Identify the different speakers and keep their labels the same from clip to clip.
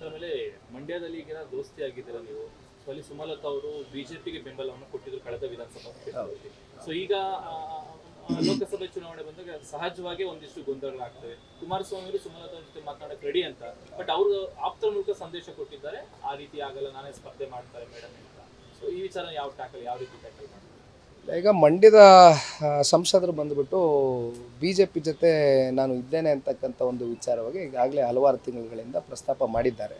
Speaker 1: ಆಮೇಲೆ ಮಂಡ್ಯದಲ್ಲಿ ಈಗ ದೋಸ್ತಿ ಆಗಿದ್ದೀರಾ ನೀವು. ಸೊ ಅಲ್ಲಿ ಸುಮಲತಾ ಅವರು ಬಿಜೆಪಿಗೆ ಬೆಂಬಲವನ್ನು ಕೊಟ್ಟಿದ್ರು ಕಳೆದ ವಿಧಾನಸಭಾ ಕ್ಷೇತ್ರದಲ್ಲಿ. ಸೊ ಈಗ ಲೋಕಸಭೆ ಚುನಾವಣೆ ಬಂದಾಗ ಸಹಜವಾಗಿ ಒಂದಿಷ್ಟು ಗೊಂದಲಗಳಾಗ್ತವೆ. ಕುಮಾರಸ್ವಾಮಿ ಅವರು ಸುಮಲತಾ ಜೊತೆ ಮಾತನಾಡಕ್ಕೆ ರೆಡಿ ಅಂತ, ಬಟ್ ಅವರು ಆಪ್ತರ ಮೂಲಕ ಸಂದೇಶ ಕೊಟ್ಟಿದ್ದಾರೆ, ಆ ರೀತಿ ಆಗಲ್ಲ, ನಾನೇ ಸ್ಪರ್ಧೆ ಮಾಡ್ತಾರೆ ಮೇಡಮ್ ಅಂತ. ಸೊ ಈ ವಿಚಾರ ಯಾವ ರೀತಿ ಟ್ಯಾಕಲ್ ಮಾಡ್ತಾರೆ?
Speaker 2: ಈಗ ಮಂಡ್ಯದ ಸಂಸದರು ಬಂದುಬಿಟ್ಟು ಬಿ ಜೆ ಪಿ ಜೊತೆ ನಾನು ಇದ್ದೇನೆ ಅಂತಕ್ಕಂಥ ಒಂದು ವಿಚಾರವಾಗಿ ಈಗಾಗಲೇ ಹಲವಾರು ತಿಂಗಳುಗಳಿಂದ ಪ್ರಸ್ತಾಪ ಮಾಡಿದ್ದಾರೆ.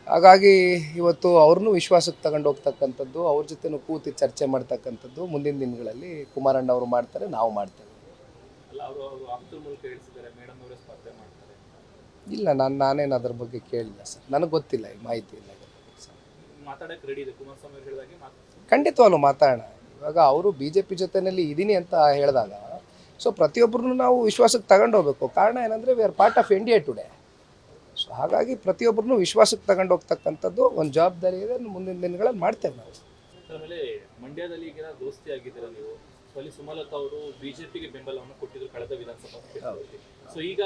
Speaker 2: ಹಾಗಾಗಿ ಇವತ್ತು ಅವ್ರನ್ನೂ ವಿಶ್ವಾಸಕ್ಕೆ ತಗೊಂಡು ಹೋಗ್ತಕ್ಕಂಥದ್ದು, ಅವ್ರ ಜೊತೆನೂ ಕೂತಿ ಚರ್ಚೆ ಮಾಡ್ತಕ್ಕಂಥದ್ದು ಮುಂದಿನ ದಿನಗಳಲ್ಲಿ ಕುಮಾರಣ್ಣ ಅವರು ಮಾಡ್ತಾರೆ, ನಾವು ಮಾಡ್ತೇವೆ.
Speaker 1: ಅಲ್ಲ, ಅವರು ಆಪ್ತರ ಮೂಲಕ ಹೇಳಿಸಿದ್ದಾರೆ ಮೇಡಮ್ ಅವರೇ ಸ್ಪರ್ಧೆ ಮಾಡ್ತಾರೆ.
Speaker 2: ಇಲ್ಲ, ನಾನೇನು ಅದ್ರ ಬಗ್ಗೆ ಕೇಳಿಲ್ಲ ಸರ್, ನನಗೆ ಗೊತ್ತಿಲ್ಲ, ಈ ಮಾಹಿತಿ ಇಲ್ಲ.
Speaker 1: ಮಾತಾಡಕ್ಕೆ ರೆಡಿ ಇದೆ ಕುಮಾರಸ್ವಾಮಿ ಅವರು ಹೇಳಿದಾಗೆ
Speaker 2: ಖಂಡಿತವಾಗ್ಲೂ ಮಾತಾಡೋಣ. ಇವಾಗ ಅವರು ಬಿ ಜೆ ಪಿ ಜೊತೆಯಲ್ಲಿ ಇದ್ದೀನಿ ಅಂತ ಹೇಳಿದಾಗ ಸೊ ಪ್ರತಿಯೊಬ್ಬರನ್ನು ನಾವು ವಿಶ್ವಾಸಕ್ಕೆ ತಗೊಂಡು ಹೋಗ್ಬೇಕು. ಕಾರಣ ಏನಂದರೆ we are part of India today. So ಹಾಗಾಗಿ ಪ್ರತಿಯೊಬ್ಬರನ್ನು ವಿಶ್ವಾಸಕ್ಕೆ ತಗೊಂಡು ಹೋಗ್ತಕ್ಕಂಥದ್ದು ಒಂದು ಜವಾಬ್ದಾರಿ ಇದೆ, ಮುಂದಿನ ದಿನಗಳಲ್ಲಿ ಮಾಡ್ತೇವೆ ನಾವು.
Speaker 1: ಆಮೇಲೆ ಮಂಡ್ಯದಲ್ಲಿ ಈಗ ದೋಸ್ತಿ ಆಗಿದ್ದೀರಾ ನೀವು. ಸೊ ಅಲ್ಲಿ ಸುಮಲತಾ ಅವರು ಬಿಜೆಪಿಗೆ ಬೆಂಬಲವನ್ನು ಕೊಟ್ಟಿದ್ರು ಕಳೆದ ವಿಧಾನಸಭಾ ಕ್ಷೇತ್ರದಲ್ಲಿ. ಸೊ ಈಗ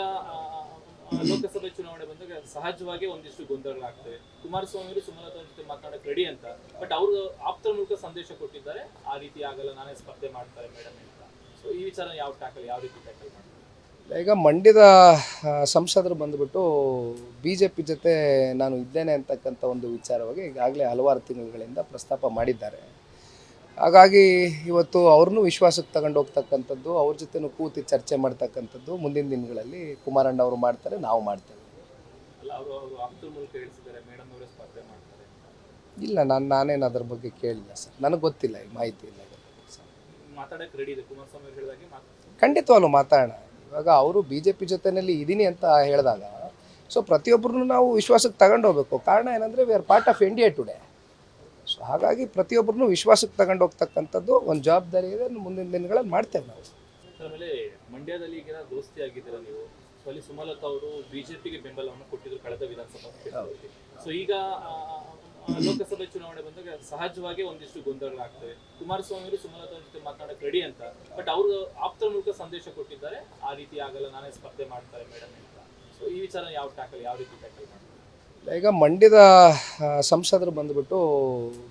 Speaker 1: ಲೋಕಸಭೆ ಚುನಾವಣೆ ಬಂದಾಗ ಸಹಜವಾಗಿ ಒಂದಿಷ್ಟು ಗೊಂದಲಗಳಾಗ್ತವೆ. ಕುಮಾರಸ್ವಾಮಿ ಅವರು ಸುಮಲತಾ ಜೊತೆ ಮಾತನಾಡಕ್ಕೆ ರೆಡಿ ಅಂತ, ಬಟ್ ಅವರು ಆಪ್ತರ ಮೂಲಕ ಸಂದೇಶ ಕೊಟ್ಟಿದ್ದಾರೆ, ಆ ರೀತಿ ಆಗಲ್ಲ, ನಾನೇ ಸ್ಪರ್ಧೆ ಮಾಡ್ತಾರೆ ಮೇಡಮ್ ಅಂತ. ಸೊ ಈ ವಿಚಾರ ಯಾವ ರೀತಿ ಟ್ಯಾಕಲ್ ಮಾಡ್ತಾರೆ?
Speaker 2: ಈಗ ಮಂಡ್ಯದ ಸಂಸದರು ಬಂದುಬಿಟ್ಟು ಬಿ ಜೆ ಪಿ ಜೊತೆ ನಾನು ಇದ್ದೇನೆ ಅಂತಕ್ಕಂಥ ಒಂದು ವಿಚಾರವಾಗಿ ಈಗಾಗಲೇ ಹಲವಾರು ತಿಂಗಳುಗಳಿಂದ ಪ್ರಸ್ತಾಪ ಮಾಡಿದ್ದಾರೆ. ಹಾಗಾಗಿ ಇವತ್ತು ಅವ್ರನ್ನೂ ವಿಶ್ವಾಸಕ್ಕೆ ತಗೊಂಡು ಹೋಗ್ತಕ್ಕಂಥದ್ದು, ಅವ್ರ ಜೊತೆನೂ ಕೂತಿ ಚರ್ಚೆ ಮಾಡ್ತಕ್ಕಂಥದ್ದು ಮುಂದಿನ ದಿನಗಳಲ್ಲಿ ಕುಮಾರಣ್ಣ ಅವರು ಮಾಡ್ತಾರೆ, ನಾವು ಮಾಡ್ತೇವೆ.
Speaker 1: ಅಲ್ಲ, ಅವರು ಆಪ್ತರ ಮೂಲಕ ಹೇಳಿಸಿದ್ದಾರೆ ಮೇಡಮ್ ಅವರೇ ಸ್ಪರ್ಧೆ ಮಾಡ್ತಾರೆ ಅಂತ.
Speaker 2: ಇಲ್ಲ, ನಾನೇನು ಅದ್ರ ಬಗ್ಗೆ ಕೇಳಿಲ್ಲ ಸರ್, ನನಗೆ ಗೊತ್ತಿಲ್ಲ, ಈ ಮಾಹಿತಿ ಇಲ್ಲ.
Speaker 1: ಮಾತಾಡಕ್ಕೆ ರೆಡಿ ಇದೆ ಕುಮಾರಸ್ವಾಮಿ ಅವರು ಹೇಳಿದಾಗೆ
Speaker 2: ಖಂಡಿತವಾಗ್ಲೂ ಮಾತಾಡೋಣ. ಇವಾಗ ಅವರು ಬಿ ಜೆ ಪಿ ಜೊತೆಯಲ್ಲಿ ಇದ್ದೀನಿ ಅಂತ ಹೇಳಿದಾಗ ಸೊ ಪ್ರತಿಯೊಬ್ಬರನ್ನು ನಾವು ವಿಶ್ವಾಸಕ್ಕೆ ತಗೊಂಡು ಹೋಗ್ಬೇಕು. ಕಾರಣ ಏನಂದರೆ we are part of India today. So ಹಾಗಾಗಿ ಪ್ರತಿಯೊಬ್ಬರನ್ನು ವಿಶ್ವಾಸಕ್ಕೆ ತಗೊಂಡು ಹೋಗ್ತಕ್ಕಂಥದ್ದು ಒಂದು ಜವಾಬ್ದಾರಿ ಇದೆ, ಮುಂದಿನ ದಿನಗಳಲ್ಲಿ ಮಾಡ್ತೇವೆ ನಾವು.
Speaker 1: ಆಮೇಲೆ ಮಂಡ್ಯದಲ್ಲಿ ಈಗ ದೋಸ್ತಿ ಆಗಿದ್ದೀರಾ ನೀವು. ಸೊ ಅಲ್ಲಿ ಸುಮಲತಾ ಅವರು ಬಿಜೆಪಿಗೆ ಬೆಂಬಲವನ್ನು ಕೊಟ್ಟಿದ್ರು ಕಳೆದ ವಿಧಾನಸಭಾ ಕ್ಷೇತ್ರದಲ್ಲಿ. ಸೊ ಈಗ ಲೋಕಸಭೆ ಚುನಾವಣೆ ಬಂದಾಗ ಸಹಜವಾಗಿ ಒಂದಿಷ್ಟು ಗೊಂದಲಗಳಾಗ್ತವೆ. ಕುಮಾರಸ್ವಾಮಿ ಅವರು ಸುಮಲತಾ ಜೊತೆ ಮಾತನಾಡಕ್ಕೆ ರೆಡಿ ಅಂತ, ಬಟ್ ಅವರು ಆಪ್ತರ ಮೂಲಕ ಸಂದೇಶ ಕೊಟ್ಟಿದ್ದಾರೆ, ಆ ರೀತಿ ಆಗಲ್ಲ, ನಾನೇ ಸ್ಪರ್ಧೆ ಮಾಡ್ತಾರೆ ಮೇಡಮ್ ಅಂತ. ಸೊ ಈ ವಿಚಾರ ಯಾವ ರೀತಿ ಟ್ಯಾಕಲ್ ಮಾಡ್ತಾರೆ?
Speaker 2: ಈಗ ಮಂಡ್ಯದ ಸಂಸದರು ಬಂದುಬಿಟ್ಟು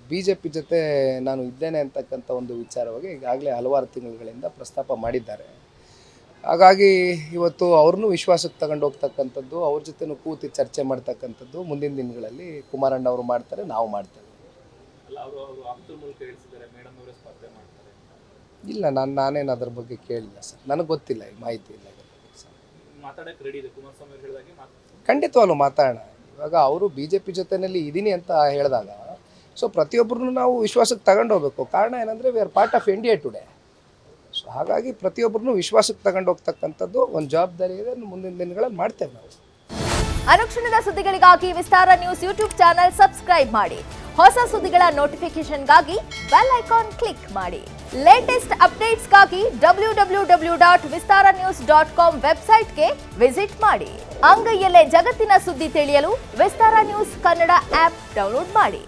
Speaker 2: ಬಿ ಜೆ ಪಿ ಜೊತೆ ನಾನು ಇದ್ದೇನೆ ಅಂತಕ್ಕಂಥ ಒಂದು ವಿಚಾರವಾಗಿ ಈಗಾಗಲೇ ಹಲವಾರು ತಿಂಗಳುಗಳಿಂದ ಪ್ರಸ್ತಾಪ ಮಾಡಿದ್ದಾರೆ. ಹಾಗಾಗಿ ಇವತ್ತು ಅವ್ರನ್ನೂ ವಿಶ್ವಾಸಕ್ಕೆ ತಗೊಂಡು ಹೋಗ್ತಕ್ಕಂಥದ್ದು, ಅವ್ರ ಜೊತೆನೂ ಕೂತಿ ಚರ್ಚೆ ಮಾಡ್ತಕ್ಕಂಥದ್ದು ಮುಂದಿನ ದಿನಗಳಲ್ಲಿ ಕುಮಾರಣ್ಣ ಅವರು ಮಾಡ್ತಾರೆ, ನಾವು ಮಾಡ್ತೇವೆ.
Speaker 1: ಅಲ್ಲ, ಅವರು ಆಪ್ತರ ಮೂಲಕ ಹೇಳಿಸಿದ್ದಾರೆ ಮೇಡಮ್ ಅವರೇ ಸ್ಪರ್ಧೆ ಮಾಡ್ತಾರೆ ಅಂತ.
Speaker 2: ಇಲ್ಲ, ನಾನೇನು ಅದ್ರ ಬಗ್ಗೆ ಕೇಳಿಲ್ಲ ಸರ್, ನನಗೆ ಗೊತ್ತಿಲ್ಲ, ಈ ಮಾಹಿತಿ ಇಲ್ಲ.
Speaker 1: ಮಾತಾಡಕ್ಕೆ ರೆಡಿ ಇದೆ ಕುಮಾರಸ್ವಾಮಿ ಅವರು ಹೇಳಿದಾಗೆ
Speaker 2: ಖಂಡಿತವಾಗ್ಲೂ ಮಾತಾಡೋಣ. ಇವಾಗ ಅವರು ಬಿ ಜೆ ಪಿ ಜೊತೆಯಲ್ಲಿ ಇದ್ದೀನಿ ಅಂತ ಹೇಳಿದಾಗ ಸೊ ಪ್ರತಿಯೊಬ್ಬರನ್ನು ನಾವು ವಿಶ್ವಾಸಕ್ಕೆ ತಗೊಂಡು ಹೋಗ್ಬೇಕು. ಕಾರಣ ಏನಂದರೆ we are part of India today. So ಹಾಗಾಗಿ ಪ್ರತಿಯೊಬ್ಬರನ್ನು ವಿಶ್ವಾಸಕ್ಕೆ ತಗೊಂಡು ಹೋಗ್ತಕ್ಕಂಥದ್ದು ಒಂದು ಜವಾಬ್ದಾರಿ ಇದೆ, ಮುಂದಿನ ದಿನಗಳಲ್ಲಿ ಮಾಡ್ತೇವೆ ನಾವು.
Speaker 3: ಅನುಕ್ಷಣದ ಸುದ್ದಿಗಳಿಗಾಗಿ ವಿಸ್ತಾರ ನ್ಯೂಸ್ ಯೂಟ್ಯೂಬ್ ಚಾನೆಲ್ ಸಬ್ಸ್ಕ್ರೈಬ್ ಮಾಡಿ. ಹೊಸ ಸುದ್ದಿಗಳ ನೋಟಿಫಿಕೇಶನ್ಗಾಗಿ ಬೆಲ್ ಐಕಾನ್ ಕ್ಲಿಕ್ ಮಾಡಿ. ಲೇಟೆಸ್ಟ್ ಅಪ್ಡೇಟ್ಸ್ಗಾಗಿ www.vistaranews.com ವೆಬ್ಸೈಟ್ಗೆ ವಿಸಿಟ್ ಮಾಡಿ. ಅಂಗೈಯಲ್ಲೇ ಜಗತ್ತಿನ ಸುದ್ದಿ ತಿಳಿಯಲು ವಿಸ್ತಾರ ನ್ಯೂಸ್ ಕನ್ನಡ ಆಪ್ ಡೌನ್ಲೋಡ್ ಮಾಡಿ.